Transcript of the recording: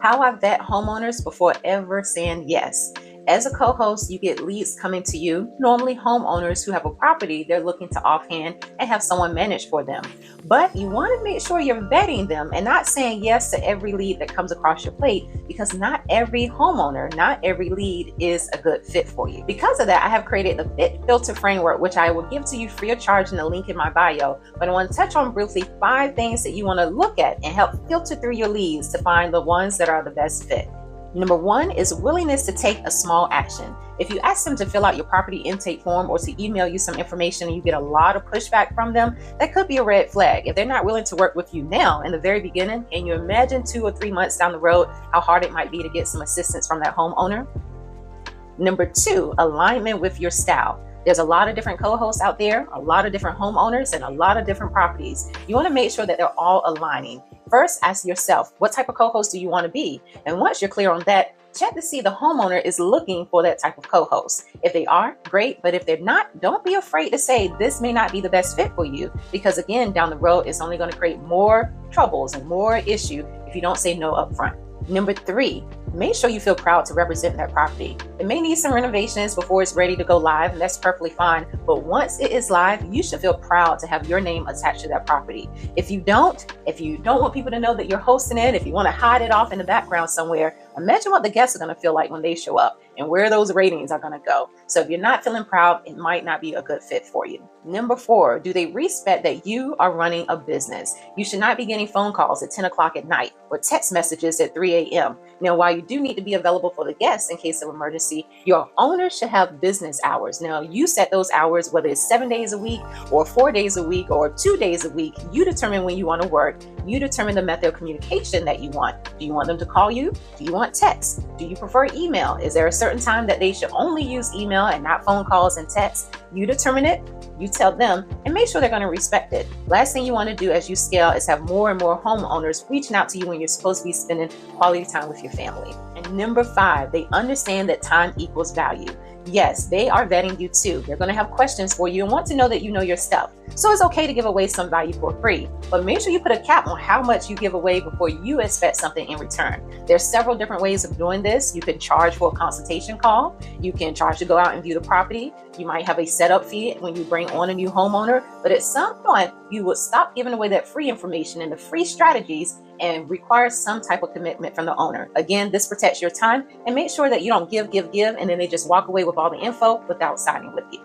How I vet homeowners before ever saying yes. As a co-host, you get leads coming to you, normally homeowners who have a property they're looking to offhand and have someone manage for them. But you want to make sure you're vetting them and not saying yes to every lead that comes across your plate, because not every homeowner, not every lead is a good fit for you. Because of that, I have created the Fit Filter Framework, which I will give to you free of charge in the link in my bio. But I want to touch on briefly 5 things that you want to look at and help filter through your leads to find the ones that are the best fit. Number 1 is willingness to take a small action. If you ask them to fill out your property intake form or to email you some information and you get a lot of pushback from them, that could be a red flag. If they're not willing to work with you now in the very beginning, and you imagine 2 or 3 months down the road how hard it might be to get some assistance from that homeowner. Number 2, alignment with your style. There's a lot of different co-hosts out there, a lot of different homeowners, and a lot of different properties. You want to make sure that they're all aligning. First, ask yourself, what type of co-host do you want to be? And once you're clear on that, check to see if the homeowner is looking for that type of co-host. If they are, great. But if they're not, don't be afraid to say this may not be the best fit for you, because again, down the road, it's only going to create more troubles and more issue if you don't say no up front. Number 3, make sure you feel proud to represent that property. It may need some renovations before it's ready to go live, and that's perfectly fine. But once it is live, you should feel proud to have your name attached to that property. If you don't want people to know that you're hosting it, if you want to hide it off in the background somewhere, imagine what the guests are going to feel like when they show up and where those ratings are going to go. So if you're not feeling proud, it might not be a good fit for you. Number 4, do they respect that you are running a business? You should not be getting phone calls at 10 o'clock at night or text messages at 3 a.m. Now, while you do need to be available for the guests in case of emergency, your owner should have business hours. Now, you set those hours, whether it's 7 days a week or 4 days a week or 2 days a week. You determine when you want to work. You determine the method of communication that you want. Do you want them to call you? Do you want text? Do you prefer email? Is there a certain time that they should only use email and not phone calls and text? You determine it, you tell them, and make sure they're going to respect it. Last thing you want to do as you scale is have more and more homeowners reaching out to you when you're supposed to be spending quality time with your family. And number 5, they understand that time equals value. Yes, they are vetting you too. They're going to have questions for you and want to know that you know your stuff. So it's okay to give away some value for free, but make sure you put a cap on how much you give away before you expect something in return. There's several different ways of doing this. You can charge for a consultation call. You can charge to go out and view the property. You might have a setup fee when you bring on a new homeowner, but at some point you would stop giving away that free information and the free strategies and require some type of commitment from the owner. Again, this protects your time, and make sure that you don't give, and then they just walk away with all the info without signing with you.